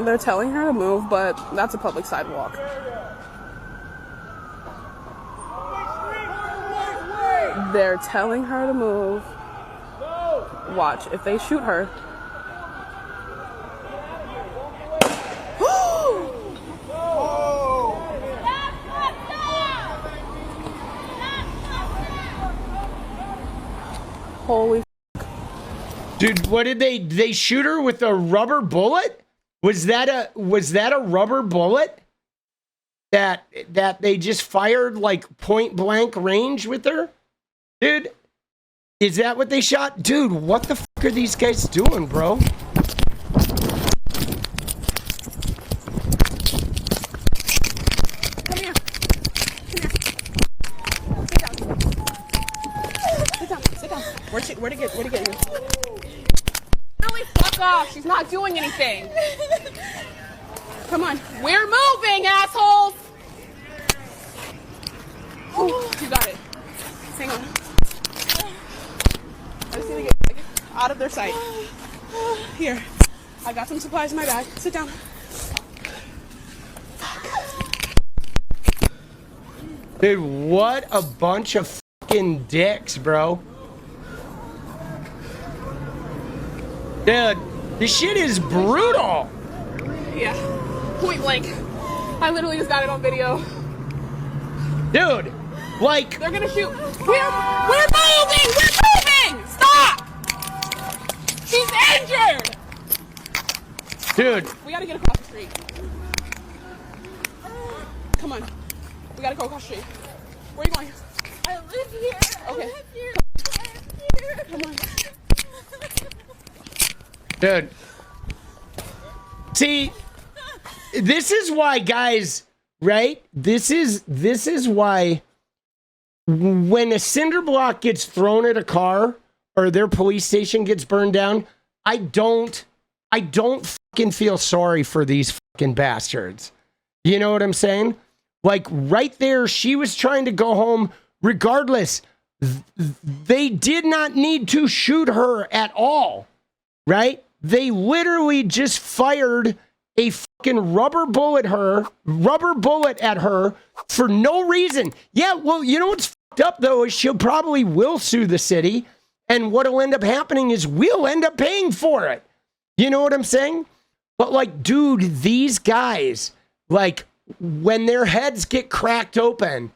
They're telling her to move, but that's a public sidewalk. They're telling her to move. Watch, if they shoot her. Holy dude, what did they shoot her with a rubber bullet? Was that a rubber bullet that they just fired like point blank range with her? Dude, is that what they shot? Dude, what the fuck are these guys doing, bro? Come here. Sit down. Sit down. Where'd it get you? Really, fuck off. She's not doing anything. Come on. We're moving, assholes. Ooh, you got it. Hang on. I just need to get out of their sight. Here. I got some supplies in my bag. Sit down. Dude, what a bunch of fucking dicks, bro. Dude, this shit is brutal. Yeah. Point blank. I literally just got it on video. Dude, like... They're gonna shoot. We're moving! We're moving! Stop! She's injured! Dude. We gotta get across the street. Come on. We gotta go across the street. Where are you going? I live here. Okay. I live here. Come on. Dude. See, this is why, guys, right? This is why when a cinder block gets thrown at a car or their police station gets burned down, I don't fucking feel sorry for these fucking bastards. You know what I'm saying? Like right there, she was trying to go home regardless. They did not need to shoot her at all, right? They literally just fired a fucking rubber bullet at her for no reason. Yeah, well, you know what's fucked up though is she'll probably will sue the city, and what'll end up happening is we'll end up paying for it. You know what I'm saying? But like, dude, these guys, like, when their heads get cracked open,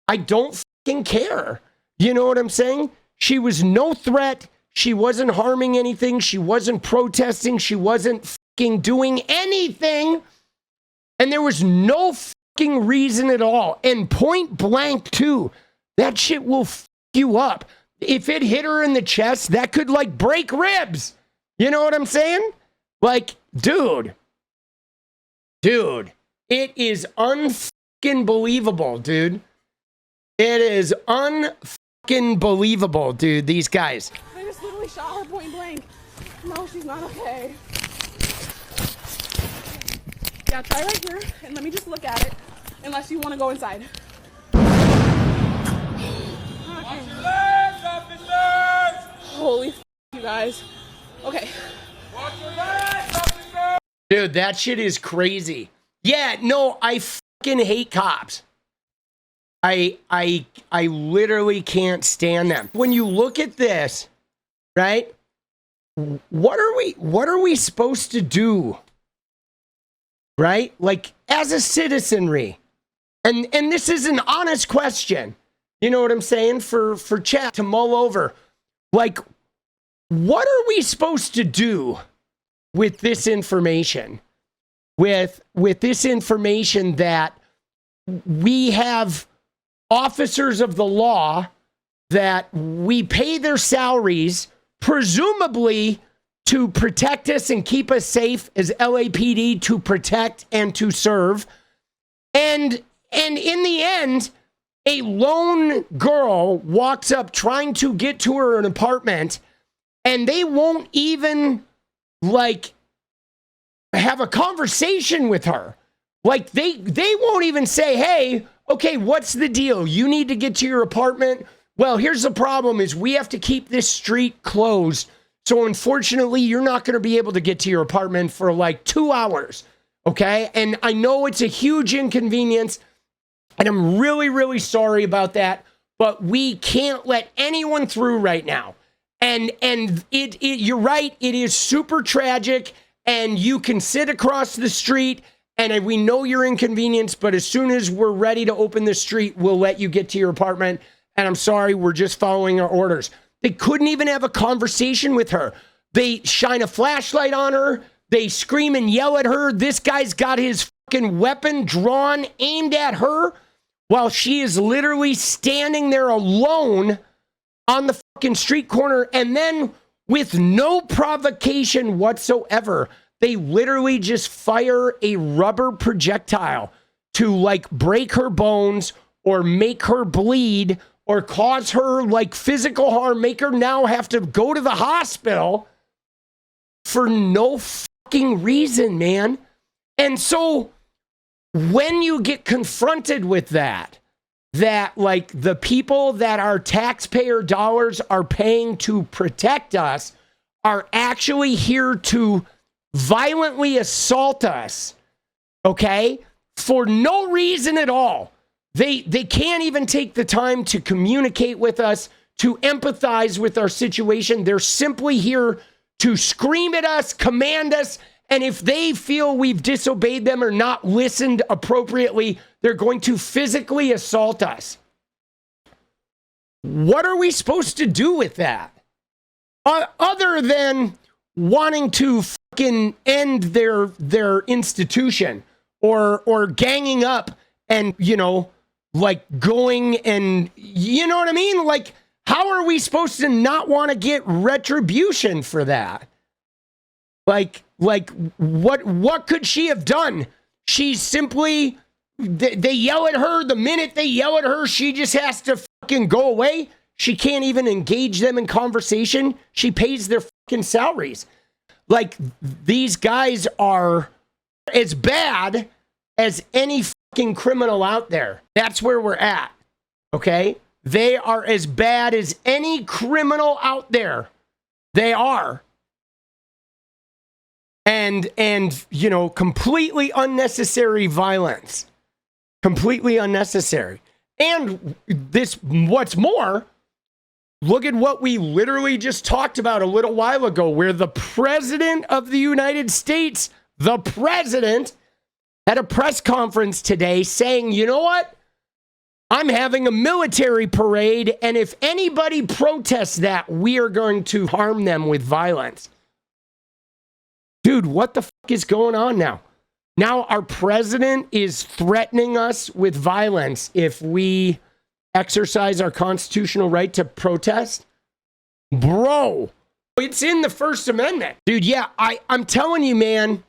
I don't fucking care. You know what I'm saying? She was no threat. She wasn't harming anything. She wasn't protesting. She wasn't fucking doing anything. And there was no fucking reason at all. And point blank, too. That shit will fuck you up. If it hit her in the chest, that could, like, break ribs. You know what I'm saying? Like, dude. It is unfucking believable, dude. It is unfucking believable, dude, these guys. I just literally shot her point blank. No, she's not okay. Yeah, try right here, and let me just look at it, unless you want to go inside. Watch your legs, officers! Holy f***, you guys. Okay. Watch your legs, officers! Dude, that shit is crazy. Yeah, no, I fucking hate cops. I literally can't stand them. When you look at this, right? What are we supposed to do? Right? Like as a citizenry. And this is an honest question. You know what I'm saying? For chat to mull over. Like, what are we supposed to do with this information? With this information that we have officers of the law that we pay their salaries, presumably to protect us and keep us safe as LAPD, to protect and to serve. And in the end, a lone girl walks up trying to get to her an apartment, and they won't even, like, have a conversation with her. Like, they won't even say, hey, okay, what's the deal? You need to get to your apartment. Well, here's the problem is we have to keep this street closed So unfortunately, you're not going to be able to get to your apartment for like 2 hours. Okay. And I know it's a huge inconvenience, and I'm really, really sorry about that, but we can't let anyone through right now. And you're right. It is super tragic, and you can sit across the street, and we know you're inconvenienced, but as soon as we're ready to open the street, we'll let you get to your apartment. And I'm sorry, we're just following our orders. They couldn't even have a conversation with her. They shine a flashlight on her. They scream and yell at her. This guy's got his fucking weapon drawn, aimed at her, while she is literally standing there alone on the fucking street corner. And then with no provocation whatsoever, they literally just fire a rubber projectile to like break her bones or make her bleed or cause her like physical harm, make her now have to go to the hospital for no fucking reason, man. And so when you get confronted with that like the people that our taxpayer dollars are paying to protect us are actually here to violently assault us, okay, for no reason at all. They can't even take the time to communicate with us, to empathize with our situation. They're simply here to scream at us, command us, and if they feel we've disobeyed them or not listened appropriately, they're going to physically assault us. What are we supposed to do with that? Other than wanting to fucking end their institution or ganging up and, you know, like going and, you know what I mean? Like, how are we supposed to not want to get retribution for that? Like what could she have done? She's simply, they yell at her. The minute they yell at her, she just has to fucking go away. She can't even engage them in conversation. She pays their fucking salaries. Like, these guys are as bad as any fucking criminal out there. That's where we're at. Okay? They are as bad as any criminal out there. They are. And you know, completely unnecessary violence. Completely unnecessary. And this, what's more, look at what we literally just talked about a little while ago, where the president of the United States, the president, had a press conference today saying, you know what? I'm having a military parade, and if anybody protests that, we are going to harm them with violence. Dude, what the fuck is going on now? Now our president is threatening us with violence if we exercise our constitutional right to protest? Bro, it's in the First Amendment. Dude, yeah, I'm telling you, man,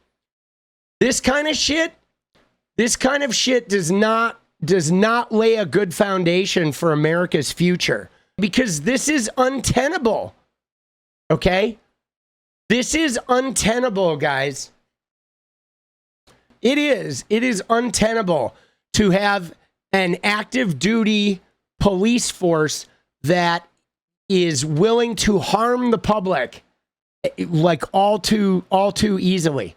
this kind of shit does not lay a good foundation for America's future, because this is untenable. Okay? This is untenable, guys. It is untenable to have an active duty police force that is willing to harm the public like all too easily.